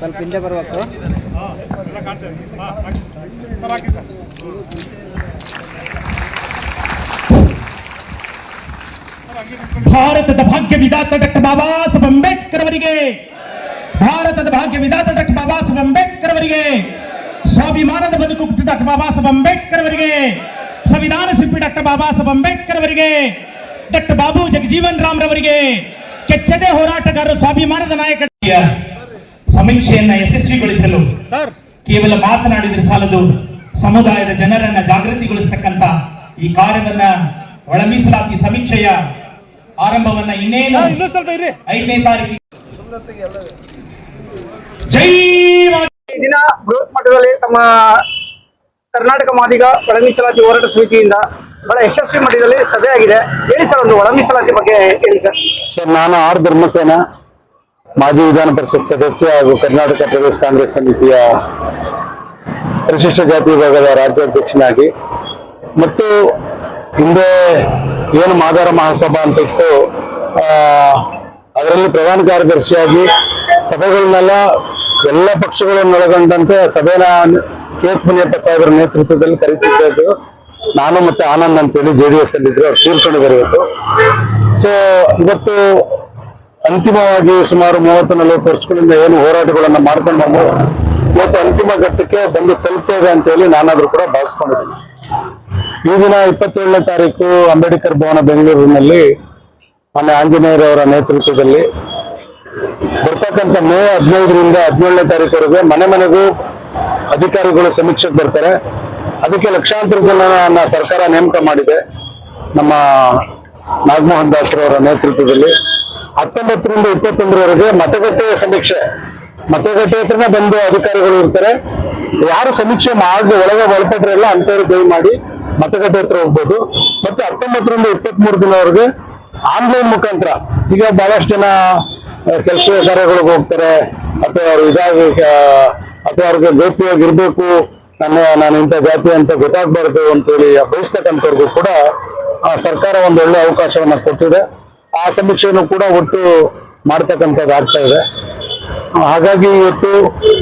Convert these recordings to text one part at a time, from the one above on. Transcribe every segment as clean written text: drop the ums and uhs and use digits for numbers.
ಸ್ವಲ್ಪ ಹಿಂದೆ ಬರಬೇಕು. ಭಾರತದ ಭಾಗ್ಯ ವಿಧಾತ ಡಾಕ್ಟರ್ ಬಾಬಾ ಸಾಹೇಬ್ ಅಂಬೇಡ್ಕರ್ ಅವರಿಗೆ, ಭಾರತದ ಭಾಗ್ಯ ವಿಧಾತ ಡಾಕ್ಟರ್ ಬಾಬಾ ಸಾಹೇಬ್ ಅಂಬೇಡ್ಕರ್ ಅವರಿಗೆ, ಸ್ವಾಭಿಮಾನದ ಬದುಕು ಡಾಕ್ಟರ್ ಬಾಬಾ ಸಾಹೇಬ್ ಅಂಬೇಡ್ಕರ್ ಅವರಿಗೆ, ಸಂವಿಧಾನ ಶಿಲ್ಪಿ ಡಾಕ್ಟರ್ ಬಾಬಾ ಸಾಹೇಬ್ ಅಂಬೇಡ್ಕರ್ ಅವರಿಗೆ, ಡಾಕ್ಟರ್ ಬಾಬು ಜಗಜೀವನ್ ರಾಮ್ ರವರಿಗೆ, ಕೆಚ್ಚದೆ ಹೋರಾಟಗಾರರು, ಸ್ವಾಭಿಮಾನದ ನಾಯಕ. ಸಮೀಕ್ಷೆಯನ್ನ ಯಶಸ್ವಿಗೊಳಿಸಲು ಕೇವಲ ಮಾತನಾಡಿದ್ರೆ ಸಾಲದು, ಸಮುದಾಯದ ಜನರನ್ನ ಜಾಗೃತಿಗೊಳಿಸತಕ್ಕಂತ ಈ ಕಾರ್ಯವನ್ನ ಒಳ ಮೀಸಲಾತಿ ಸಮೀಕ್ಷೆಯ ಆರಂಭವನ್ನ ಇನ್ನೇನು 5ನೇ ತಾರೀಕಿಗೆ ಜೈ ದಿನ ಬೃಹತ್ ಮಟ್ಟದಲ್ಲಿ ತಮ್ಮ ಕರ್ನಾಟಕ ಮಾದಿಗ ಒಳ ಮೀಸಲಾತಿ ಹೋರಾಟ ಸಮಿತಿಯಿಂದ ಬಹಳ ಯಶಸ್ವಿ ಮಟ್ಟದಲ್ಲಿ ಸಭೆ ಆಗಿದೆ. ಹೇಳಿ ಸರ್, ಒಂದು ಒಳ ಮೀಸಲಾತಿ ಬಗ್ಗೆ ಹೇಳಿ ಸರ್. ಸರ್, ನಾನು ಆರ್ ಧರ್ಮಸೇನ, ಮಾಜಿ ವಿಧಾನ ಪರಿಷತ್ ಸದಸ್ಯ ಹಾಗೂ ಕರ್ನಾಟಕ ಪ್ರದೇಶ ಕಾಂಗ್ರೆಸ್ ಸಮಿತಿಯ ಪರಿಶಿಷ್ಟ ಜಾತಿ ವಿಭಾಗದ ರಾಜ್ಯಾಧ್ಯಕ್ಷನಾಗಿ, ಮತ್ತು ಹಿಂದೆ ಏನು ಮಾದಾರ ಮಹಾಸಭಾ ಅಂತ ಇತ್ತು, ಅದರಲ್ಲಿ ಪ್ರಧಾನ ಕಾರ್ಯದರ್ಶಿಯಾಗಿ ಸಭೆಗಳನ್ನೆಲ್ಲ ಎಲ್ಲ ಪಕ್ಷಗಳನ್ನೊಳಗೊಂಡಂತೆ ಸಭೆನ ಕೆ ಮುನಿಯಪ್ಪ ಸಾಹೇಬರ ನೇತೃತ್ವದಲ್ಲಿ ಕರೀತಿದ್ದು ನಾನು ಮತ್ತೆ ಆನಂದ್ ಅಂತೇಳಿ JDS ಅಲ್ಲಿ ಇದ್ರು, ಅವ್ರು ತೀರ್ಕೊಂಡಿದ್ದಾರೆ ಇವತ್ತು. ಸೊ ಇವತ್ತು ಅಂತಿಮವಾಗಿ ಸುಮಾರು 30-40 ವರ್ಷಗಳಿಂದ ಏನು ಹೋರಾಟಗಳನ್ನ ಮಾಡ್ಕೊಂಡು ಬಂದು ಇವತ್ತು ಅಂತಿಮ ಘಟ್ಟಕ್ಕೆ ಬಂದು ತಲುಪ್ತೇವೆ ಅಂತೇಳಿ ನಾನಾದ್ರೂ ಕೂಡ ಭಾವಿಸ್ಕೊಂಡಿದ್ದೀನಿ. ಈ ದಿನ 27ನೇ ತಾರೀಕು ಅಂಬೇಡ್ಕರ್ ಭವನ ಬೆಂಗಳೂರಿನಲ್ಲಿ ಮಾನ್ಯ ಆಂಜನೇಯರವರ ನೇತೃತ್ವದಲ್ಲಿ ಬರ್ತಕ್ಕಂಥ ಮೇ 15ರಿಂದ 17ನೇ ತಾರೀಕುವರೆಗೆ ಮನೆ ಮನೆಗೂ ಅಧಿಕಾರಿಗಳು ಸಮೀಕ್ಷೆಗೆ ಬರ್ತಾರೆ. ಅದಕ್ಕೆ ಲಕ್ಷಾಂತರ ಜನರನ್ನ ಸರ್ಕಾರ ನೇಮಕ ಮಾಡಿದೆ. ನಮ್ಮ ನಾಗಮೋಹನ್ ದಾಸರವರ ನೇತೃತ್ವದಲ್ಲಿ 19ರಿಂದ 21ರವರೆಗೆ ಮತಗಟ್ಟೆ ಸಮೀಕ್ಷೆ, ಮತಗಟ್ಟೆ ಹತ್ರನೇ ಬಂದು ಅಧಿಕಾರಿಗಳು ಇರ್ತಾರೆ. ಯಾರು ಸಮೀಕ್ಷೆ ಮಾಡಿ ಒಳಗೆ ಒಳಪಟ್ರೆಲ್ಲ ಅಂತವ್ರು ದಯ ಮಾಡಿ ಮತಗಟ್ಟೆ ಹತ್ರ ಹೋಗ್ಬೋದು. ಮತ್ತೆ 19ರಿಂದ 23 ದಿನವರೆಗೆ ಆನ್ಲೈನ್ ಮುಖಾಂತರ, ಈಗ ಬಹಳಷ್ಟು ಜನ ಕೆಲಸ ಕಾರ್ಯಗಳಿಗೆ ಹೋಗ್ತಾರೆ ಅಥವಾ ಅವ್ರು ಇದಾಗಿ ಅಥವಾ ಅವ್ರಿಗೆ ಗೌಪ್ಯವಾಗಿರ್ಬೇಕು, ನಾನು ಇಂಥ ಜಾತಿ ಅಂತ ಗೊತ್ತಾಗ್ಬಾರ್ದು ಅಂತೇಳಿ ಬಯಸ್ತಕ್ಕಂಥವ್ರಿಗೂ ಕೂಡ ಸರ್ಕಾರ ಒಂದು ಒಳ್ಳೆ ಅವಕಾಶವನ್ನ ಕೊಟ್ಟಿದೆ. ಆ ಸಮೀಕ್ಷೆಯನ್ನು ಕೂಡ ಒಟ್ಟು ಮಾಡ್ತಕ್ಕಂಥದ್ದು ಆಗ್ತಾ ಇದೆ. ಹಾಗಾಗಿ ಇವತ್ತು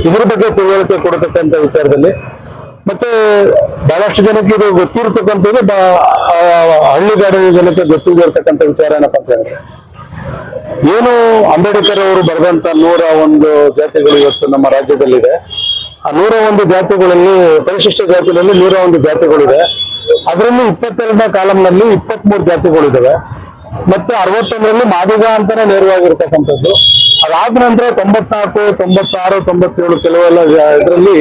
ಇದ್ರ ಬಗ್ಗೆ ತಿಳುವಳಿಕೆ ಕೊಡತಕ್ಕಂಥ ವಿಚಾರದಲ್ಲಿ ಮತ್ತೆ ಬಹಳಷ್ಟು ಜನಕ್ಕೆ ಇದು ಗೊತ್ತಿರತಕ್ಕಂಥದ್ದು, ಹಳ್ಳಿಗಾಡಿನ ಜನಕ್ಕೆ ಗೊತ್ತಿರತಕ್ಕಂಥ ವಿಚಾರ ಏನಪ್ಪ ಅಂತ ಹೇಳಿದ್ರೆ, ಏನು ಅಂಬೇಡ್ಕರ್ ಅವರು ಬರೆದಂತ 101 ಜಾತಿಗಳು ಇವತ್ತು ನಮ್ಮ ರಾಜ್ಯದಲ್ಲಿದೆ. ಆ 101 ಜಾತಿಗಳಲ್ಲಿ, ಪರಿಶಿಷ್ಟ ಜಾತಿಗಳಲ್ಲಿ 101 ಜಾತಿಗಳಿದೆ. ಅದರಲ್ಲಿ 22ನೇ ಕಾಲಂನಲ್ಲಿ 23 ಜಾತಿಗಳಿದ್ದಾವೆ. ಮತ್ತೆ 61ರಲ್ಲಿ ಮಾದಿಗ ಅಂತಾನೆ ನೇರವಾಗಿರ್ತಕ್ಕಂಥದ್ದು. ಅದಾದ ನಂತರ 94, 96, 97 ಕೆಲವೆಲ್ಲ ಇದರಲ್ಲಿ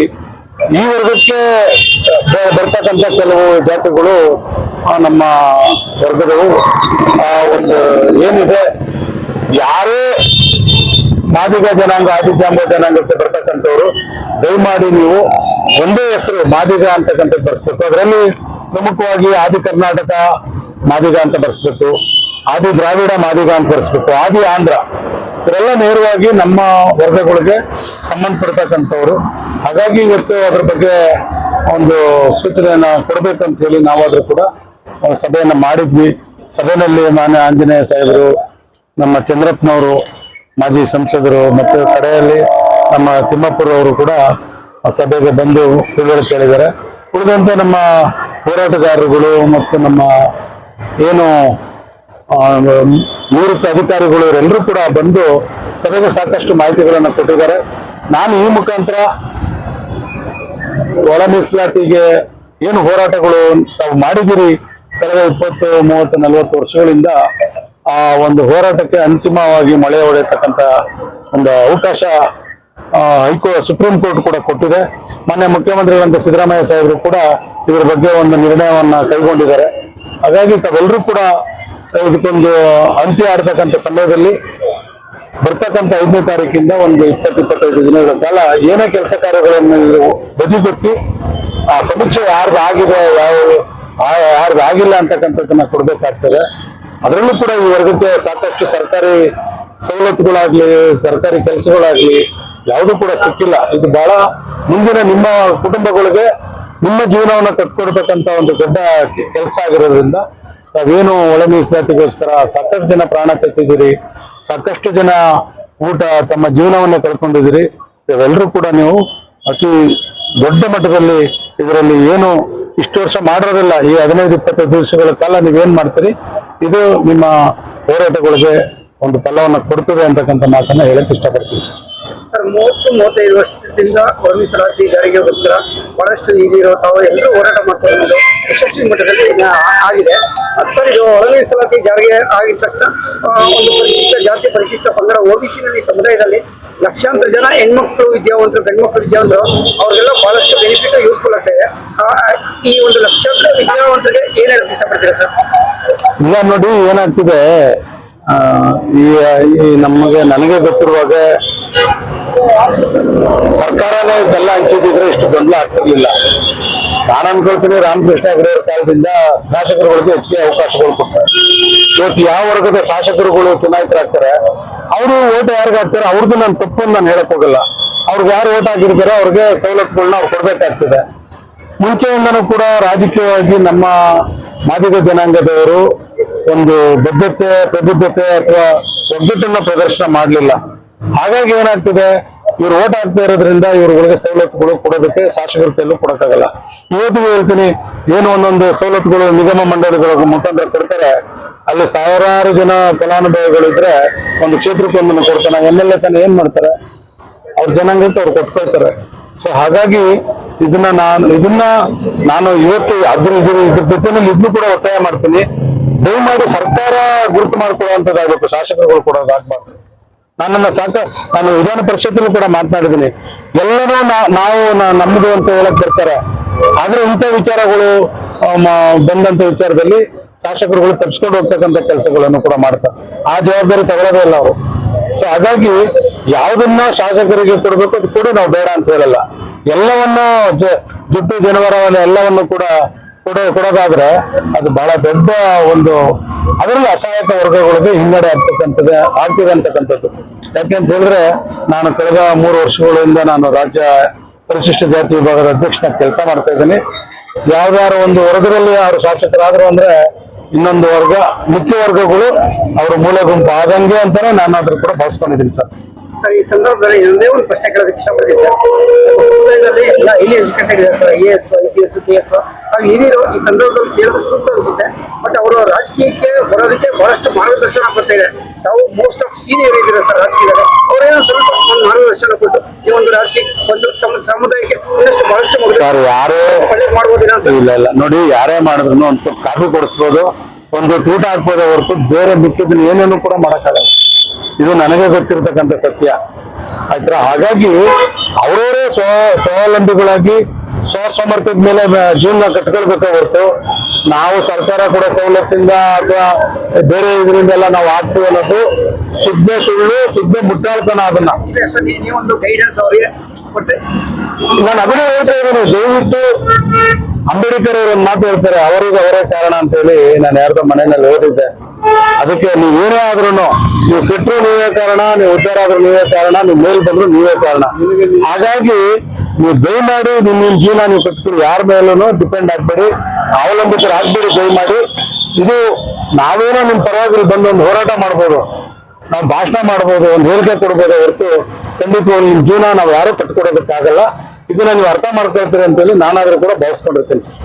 ಈ ವರ್ಗಕ್ಕೆ ಬರ್ತಕ್ಕಂಥ ಕೆಲವು ಜಾತಿಗಳು ನಮ್ಮ ವರ್ಗದವು. ಒಂದು ಏನಿದೆ, ಯಾರೇ ಮಾದಿಗ ಜನಾಂಗ, ಆದಿಜಾಂಬ ಜನಾಂಗಕ್ಕೆ ಬರ್ತಕ್ಕಂಥವ್ರು ದಯಮಾಡಿ ನೀವು ಒಂದೇ ಹೆಸರು ಮಾದಿಗ ಅಂತಕ್ಕಂಥದ್ದು ಬರ್ಸ್ಬೇಕು. ಅದರಲ್ಲಿ ಪ್ರಮುಖವಾಗಿ ಆದಿ ಕರ್ನಾಟಕ ಮಾದಿಗ ಅಂತ ಬರ್ಸ್ಬೇಕು, ಆದಿ ದ್ರಾವಿಡ ಮಾದಿಗ ಅಂತ ಬರ್ಸ್ಬೇಕು, ಆದಿ ಆಂಧ್ರ, ಇವರೆಲ್ಲ ನೇರವಾಗಿ ನಮ್ಮ ವರ್ಗಗಳಿಗೆ ಸಂಬಂಧಪಡ್ತಕ್ಕಂಥವ್ರು. ಹಾಗಾಗಿ ಇವತ್ತು ಅದ್ರ ಬಗ್ಗೆ ಒಂದು ಸೂಚನೆಯನ್ನ ಕೊಡ್ಬೇಕಂತ ಹೇಳಿ ನಾವಾದ್ರೂ ಕೂಡ ಸಭೆಯನ್ನ ಮಾಡಿದ್ವಿ. ಸಭೆಯಲ್ಲಿ ಮಾನ್ಯ ಆಂಜನೇಯ ಸಾಹೇಬರು, ನಮ್ಮ ಚಂದ್ರಪ್ಪನವರು, ಮಾಜಿ ಸಂಸದರು, ಮತ್ತು ಕಡೆಯಲ್ಲಿ ನಮ್ಮ ತಿಮ್ಮಾಪುರವರು ಕೂಡ ಸಭೆಗೆ ಬಂದು ತಿಳುವಳಿಕೆ ಹೇಳಿದ್ದಾರೆ. ಉಳಿದಂತೆ ನಮ್ಮ ಹೋರಾಟಗಾರರುಗಳು ಮತ್ತು ನಮ್ಮ ಏನು ನಿವೃತ್ತ ಅಧಿಕಾರಿಗಳು ಇವರೆಲ್ಲರೂ ಕೂಡ ಬಂದು ಸಭೆಗೆ ಸಾಕಷ್ಟು ಮಾಹಿತಿಗಳನ್ನು ಕೊಟ್ಟಿದ್ದಾರೆ. ನಾನು ಈ ಮುಖಾಂತರ ಒಳ ಮೀಸಲಾತಿಗೆ ಏನು ಹೋರಾಟಗಳು ತಾವು ಮಾಡಿದಿರಿ ಕಳೆದ 20, 30, 40 ವರ್ಷಗಳಿಂದ, ಆ ಒಂದು ಹೋರಾಟಕ್ಕೆ ಅಂತಿಮವಾಗಿ ಮಳೆ ಹೊಡೆಯತಕ್ಕಂತ ಒಂದು ಅವಕಾಶ ಸುಪ್ರೀಂ ಕೋರ್ಟ್ ಕೂಡ ಕೊಟ್ಟಿದೆ. ಮಾನ್ಯ ಮುಖ್ಯಮಂತ್ರಿಗಳಂತ ಸಿದ್ದರಾಮಯ್ಯ ಸಾಹೇಬರು ಕೂಡ ಇದರ ಬಗ್ಗೆ ಒಂದು ನಿರ್ಣಯವನ್ನ ಕೈಗೊಂಡಿದ್ದಾರೆ. ಹಾಗಾಗಿ ತಾವೆಲ್ಲರೂ ಕೂಡ ಇದಕ್ಕೊಂದು ಅಂತ್ಯ ಆಡ್ತಕ್ಕಂಥ ಸಮಯದಲ್ಲಿ ಬರ್ತಕ್ಕಂಥ 5ನೇ ತಾರೀಕಿಂದ ಒಂದು 20-25 ದಿನಗಳ ಕಾಲ ಏನೇ ಕೆಲಸ ಕಾರ್ಯಗಳನ್ನು ಬದಿಗೊತ್ತಿ ಆ ಸಮೀಕ್ಷೆ ಯಾರ್ದಾಗಿದೆ, ಯಾರ್ದಾಗಿಲ್ಲ ಅಂತಕ್ಕಂಥದ್ದನ್ನ ಕೊಡ್ಬೇಕಾಗ್ತದೆ. ಅದರಲ್ಲೂ ಕೂಡ ಈ ವರ್ಗಕ್ಕೆ ಸಾಕಷ್ಟು ಸರ್ಕಾರಿ ಸವಲತ್ತುಗಳಾಗ್ಲಿ, ಸರ್ಕಾರಿ ಕೆಲಸಗಳಾಗ್ಲಿ ಯಾವುದೂ ಕೂಡ ಸಿಕ್ಕಿಲ್ಲ. ಇದು ಬಹಳ ಮುಂದಿನ ನಿಮ್ಮ ಕುಟುಂಬಗಳಿಗೆ ನಿಮ್ಮ ಜೀವನವನ್ನು ಕಟ್ಕೊಡ್ತಕ್ಕಂಥ ಒಂದು ದೊಡ್ಡ ಕೆಲಸ ಆಗಿರೋದ್ರಿಂದ ತಾವೇನು ಒಳ ಮೀಸಲಾತಿಗೋಸ್ಕರ ಸಾಕಷ್ಟು ಜನ ಪ್ರಾಣ ತೆತ್ತಿದ್ದೀರಿ, ಸಾಕಷ್ಟು ಜನ ತಮ್ಮ ಜೀವನವನ್ನು ಕಳ್ಕೊಂಡಿದ್ದೀರಿ. ಇವೆಲ್ಲರೂ ಕೂಡ ನೀವು ಅತಿ ದೊಡ್ಡ ಮಟ್ಟದಲ್ಲಿ ಇದರಲ್ಲಿ ಏನು ಇಷ್ಟು ವರ್ಷ ಮಾಡಿರೋದಿಲ್ಲ, ಈ 15-20 ದಿವಸಗಳ ಕಾಲ ನೀವೇನ್ ಮಾಡ್ತೀರಿ ಇದು ನಿಮ್ಮ ಹೋರಾಟಗಳಿಗೆ ಒಂದು ಫಲವನ್ನು ಕೊಡ್ತದೆ ಅಂತಕ್ಕಂಥ ಮಾತನ್ನ ಹೇಳಕ್ ಇಷ್ಟಪಡ್ತೀನಿ ಸರ್. ಸರ್ 30-35 ವರ್ಷದಿಂದ ಮೀಸಲಾತಿ ಜಾರಿಗೆಗೋಸ್ಕರ ಬಹಳಷ್ಟು ಈಗಿರೋ ತಾವು ಎಲ್ಲರೂ ಹೋರಾಟ ಮಾಡ್ತಾ ಇರೋದು ಯಶಸ್ವಿ ಮಟ್ಟದಲ್ಲಿ ಆಗಿದೆ. ಸರ್, ಇದು ಮೀಸಲಾತಿ ಜಾರಿಗೆ ಆಗಿದ ತಕ್ಷಣ ಒಂದು ಪರಿಶಿಷ್ಟ ಜಾತಿ, ಪರಿಶಿಷ್ಟ ಪಂಗಡ, OBC ಸಮುದಾಯದಲ್ಲಿ ಲಕ್ಷಾಂತರ ಜನ ಹೆಣ್ಮಕ್ಳು ವಿದ್ಯಾವಂತರು, ಗಂಡ್ಮಕ್ಳು ವಿದ್ಯಾವಂತರು ಅವ್ರಿಗೆಲ್ಲ ಬಹಳಷ್ಟು ಬೆನಿಫಿಟ್ ಯೂಸ್ಫುಲ್ ಆಗ್ತದೆ. ಈ ಒಂದು ಲಕ್ಷಾಂತರ ವಿದ್ಯಾವಂತರಿಗೆ ಏನ್ ಹೇಳಕ್ ಇಷ್ಟಪಡ್ತೀರಾ ಸರ್? ಈಗ ನೋಡಿ ಏನಾಗ್ತಿದೆ, ನನಗೆ ಗೊತ್ತಿರುವಾಗ ಸರ್ಕಾರನೇ ಇದೆಲ್ಲ ಹಂಚಿದ್ರೆ ಇಷ್ಟು ಗೊಂದಲ ಆಗ್ತಿರ್ಲಿಲ್ಲ. ನಾನು ಅನ್ಕೊಳ್ತೀನಿ ರಾಮಕೃಷ್ಣ ಹೆಗಡೆ ಕಾಲದಿಂದ ಶಾಸಕರುಗಳಿಗೆ ಹೆಚ್ಚಿಗೆ ಅವಕಾಶಗಳು ಕೊಡ್ತಾರೆ. ಇವತ್ತು ಯಾವ ವರ್ಗದ ಶಾಸಕರುಗಳು ಚುನಾಯಿತರಾಗ್ತಾರೆ, ಅವರು ಓಟ್ ಯಾರಿಗೆ ಹಾಕ್ತಾರೆ ಅವ್ರದ್ದು ನಾನು ತಪ್ಪನ್ನು ನಾನು ಹೇಳಕ್ ಹೋಗಲ್ಲ. ಅವ್ರಿಗೆ ಯಾರು ಓಟ್ ಹಾಕಿರ್ತಾರೋ ಅವ್ರಿಗೆ ಸವಲತ್ತುಗಳನ್ನ ಅವ್ರು ಕೊಡ್ಬೇಕಾಗ್ತದೆ. ಮುಂಚೆಯಿಂದನೂ ಕೂಡ ರಾಜಕೀಯವಾಗಿ ನಮ್ಮ ಮಾದಿಗ ಜನಾಂಗದವರು ಒಂದು ಬದ್ಧತೆ, ಪ್ರಬುದ್ಧತೆ ಅಥವಾ ಒಗ್ಗಟ್ಟನ್ನ ಪ್ರದರ್ಶನ ಮಾಡಲಿಲ್ಲ. ಹಾಗಾಗಿ ಏನಾಗ್ತದೆ, ಇವ್ರು ಓಟ್ ಹಾಕ್ತಾ ಇರೋದ್ರಿಂದ ಇವ್ರುಗಳಿಗೆ ಸವಲತ್ತುಗಳು ಕೊಡೋದಕ್ಕೆ ಶಾಸಕರ ಕೈಲೂ ಕೊಡಕ್ಕಾಗಲ್ಲ. ಇವತ್ತಿಗೂ ಹೇಳ್ತೀನಿ, ಏನು ಒಂದೊಂದು ಸವಲತ್ತುಗಳು ನಿಗಮ ಮಂಡಳಿಗಳ ಮುಖಾಂತರ ಕೊಡ್ತಾರೆ, ಅಲ್ಲಿ ಸಾವಿರಾರು ಜನ ಫಲಾನುಭವಿಗಳಿದ್ರೆ ಒಂದು ಕ್ಷೇತ್ರಕ್ಕೊಂದನ್ನು ಕೊಡ್ತಾನೆ. MLA ತಾನೆ ಏನ್ ಮಾಡ್ತಾರೆ, ಅವ್ರ ಜನಾಂಗಕ್ಕೆ ಅವ್ರು ಕೊಟ್ಕೊಳ್ತಾರೆ. ಸೊ ಹಾಗಾಗಿ ಇದನ್ನ ನಾನು ಇವತ್ತು ಇದ್ರ ಜೊತೆನಲ್ಲಿ ಇದನ್ನು ಕೂಡ ಒತ್ತಾಯ ಮಾಡ್ತೀನಿ. ದಯಮಾಡಿ ಸರ್ಕಾರ ಗುರುತು ಮಾಡ್ಕೊಳ್ಳುವಂಥದ್ದಾಗಬೇಕು, ಶಾಸಕರುಗಳು ಕೊಡೋದಾಗ್ಬಾರ್ದು. ನಾನು ವಿಧಾನ ಪರಿಷತ್ತಲ್ಲೂ ಕೂಡ ಮಾತನಾಡಿದ್ದೀನಿ. ಎಲ್ಲರೂ ನಾವು ನಮ್ಮದು ಅಂತ ಹೇಳಕ್ ಬರ್ತಾರೆ, ಆದ್ರೆ ಇಂಥ ವಿಚಾರಗಳು ಬಂದಂತ ವಿಚಾರದಲ್ಲಿ ಶಾಸಕರುಗಳು ತಪ್ಪಿಸ್ಕೊಂಡು ಹೋಗ್ತಕ್ಕಂಥ ಕೆಲಸಗಳನ್ನು ಕೂಡ ಮಾಡ್ತಾರೆ. ಆ ಜವಾಬ್ದಾರಿ ತಗೊಳ್ಳೋದೇ ಇಲ್ಲ ಅವರು. ಸೊ ಹಾಗಾಗಿ ಯಾವುದನ್ನ ಶಾಸಕರಿಗೆ ಕೊಡ್ಬೇಕು ಅದು ಕೂಡ ನಾವು ಬೇಡ ಅಂತ ಹೇಳಲ್ಲ. ಎಲ್ಲವನ್ನು ಜುಟ್ಟು ಜನವರವನ್ನು ಎಲ್ಲವನ್ನು ಕೂಡ ಕೊಡೋದಾದ್ರೆ ಅದು ಬಹಳ ದೊಡ್ಡ ಒಂದು, ಅದರಲ್ಲಿ ಅಸಹಾಯಕ ವರ್ಗಗಳಿಗೆ ಹಿನ್ನಡೆ ಆಗ್ತಿದೆ ಅಂತಕ್ಕಂಥದ್ದು. ಯಾಕೆಂತ ಹೇಳಿದ್ರೆ, ನಾನು ಕಳೆದ 3 ವರ್ಷಗಳಿಂದ ನಾನು ರಾಜ್ಯ ಪರಿಶಿಷ್ಟ ಜಾತಿ ವಿಭಾಗದ ಅಧ್ಯಕ್ಷನಾಗಿ ಕೆಲಸ ಮಾಡ್ತಾ ಇದ್ದೀನಿ. ಯಾವ್ದಾರು ಒಂದು ವರ್ಗದಲ್ಲಿ ಅವರು ಶಾಸಕರಾದ್ರು ಅಂದ್ರೆ ಇನ್ನೊಂದು ವರ್ಗ, ಮುಖ್ಯ ವರ್ಗಗಳು ಅವರ ಮೂಲ ಗುಂಪು ಆಗಂಗೆ ಅಂತಾನೆ ನಾನು ಅದ್ರ ಕೂಡ ಭಾವಿಸ್ಕೊಂಡಿದ್ದೀನಿ ಸರ್. ಸರ್, ಈ ಸಂದರ್ಭದಲ್ಲಿ ಒಂದೇ ಒಂದು ಪ್ರಶ್ನೆ ಕೇಳೋದಕ್ಕೆ ಇಷ್ಟಪಡ್ತೀನಿ ಸರ್. ಸಮುದಾಯದಲ್ಲಿ ಎಲ್ಲ ಇಲ್ಲಿ ಎಜುಕೇಟೆಡ್ ಇದೆ ಸರ್, AS, IPS, KS ಹಾಗೂ ಹಿರಿಯರು ಈ ಸಂದರ್ಭದಲ್ಲಿ ಕೇಳೋದು ಸೂಕ್ತ ಅನಿಸುತ್ತೆ. ಬಟ್ ಅವರು ರಾಜಕೀಯಕ್ಕೆ ಬರೋದಕ್ಕೆ ಬಹಳಷ್ಟು ಮಾರ್ಗದರ್ಶನ ಕೊಡ್ತಾ ಇದೆ. ತಾವು ಮೋಸ್ಟ್ ಆಫ್ ಸೀನಿಯರ್ ಇದ್ದೀರಾ ಸರ್ ರಾಜಕೀಯದಲ್ಲಿ, ಅವರೇನೋ ಸ್ವಲ್ಪ ಒಂದು ಮಾರ್ಗದರ್ಶನ ಕೊಟ್ಟು ಈ ಒಂದು ರಾಜಕೀಯ ಒಂದು ತಮ್ಮ ಸಮುದಾಯಕ್ಕೆ ಇನ್ನಷ್ಟು ಬಹಳಷ್ಟು ಸರ್ ಯಾರೇ ಇಲ್ಲ ನೋಡಿ, ಯಾರೇ ಮಾಡಿದ್ರು ಒಂದು ಕಾಫಿ ಕೊಡಿಸ್ಬೋದು, ಒಂದು ಊಟ ಹಾಕ್ಬೋದೇ ಹೊರತು ಬೇರೆ ಮಿಕ್ಕಿದ್ದನ್ನು ಏನೇನು ಕೂಡ ಮಾಡಕ್ಕಾಗಲ್ಲ. ಇದು ನನಗೆ ಗೊತ್ತಿರತಕ್ಕಂಥ ಸತ್ಯ ಆಯ್ತಾ. ಹಾಗಾಗಿ ಅವರವರೇ ಸ್ವಾವಲಂಬಿಗಳಾಗಿ ಸ್ವಸಮರ್ಥದ ಮೇಲೆ ಜೀವನ ಕಟ್ಕೊಳ್ಬೇಕೇ ಹೊರತು ನಾವು ಸರ್ಕಾರ ಕೂಡ ಸವಲತ್ತಿಂದ ಅಥವಾ ಬೇರೆ ಇದರಿಂದೆಲ್ಲ ನಾವು ಆಗ್ತೀವಿ ಅನ್ನೋದು ಶುದ್ಧ ಸುಳ್ಳು, ಶುದ್ಧ ಮುಟ್ಟಾಳ್ತನ. ಅದನ್ನ ನೀವೊಂದು ಗೈಡೆನ್ಸ್ ಅವರಿಗೆ ಕೊಟ್ಟೆ. ನಾನು ಅದನ್ನೇ ಹೇಳ್ತಾ ಇದ್ದೀನಿ, ದಯವಿಟ್ಟು ಅಂಬೇಡ್ಕರ್ ಅವರು ಒಂದು ಮಾತು ಹೇಳ್ತಾರೆ, ಅವರಿಗೆ ಅವರೇ ಕಾರಣ ಅಂತ ಹೇಳಿ. ನಾನು ಯಾರ್ದೋ ಮನೆಯಲ್ಲಿ ಓದಿದ್ದೆ. ಅದಕ್ಕೆ ನೀವೇನೇ ಆದ್ರೂ, ನೀವು ಕೆಟ್ಟರು ನೀವೇ ಕಾರಣ, ನೀವು ಉದ್ಧಾರ ಆದ್ರೂ ನೀವೇ ಕಾರಣ, ನೀವು ಮೇಲ್ ಬಂದ್ರು ನೀವೇ ಕಾರಣ. ಹಾಗಾಗಿ ನೀವು ದಯಮಾಡಿ ನಿಮ್ಮ ಜೀವನ ನೀವು ಕಟ್ತೀರಿ, ಯಾರ ಮೇಲೂ ಡಿಪೆಂಡ್ ಆಗ್ಬೇಡಿ, ಅವಲಂಬಿತರಾಗ್ಬೇಡಿ ದಯಮಾಡಿ. ಇದು ನಾವೇನೋ ನಿಮ್ ಪರವಾಗಿ ಬಂದು ಒಂದು ಹೋರಾಟ ಮಾಡ್ಬೋದು, ನಾವು ಭಾಷಣ ಮಾಡ್ಬೋದು, ಒಂದು ಹೇಳಿಕೆ ಕೊಡ್ಬೋದು ಹೊರತು ಖಂಡಿತವಾಗಿ ನಿಮ್ ಜೀವನ ನಾವು ಯಾರೂ ಕಟ್ಕೊಡೋದಕ್ಕಾಗಲ್ಲ. ಇದನ್ನ ನೀವು ಅರ್ಥ ಮಾಡ್ಕೊಳ್ತೀರಿ ಅಂತೇಳಿ ನಾನಾದ್ರೂ ಕೂಡ ಭಾವಿಸ್ಕೊಂಡಿರ್ತೀನಿ ಸರ್.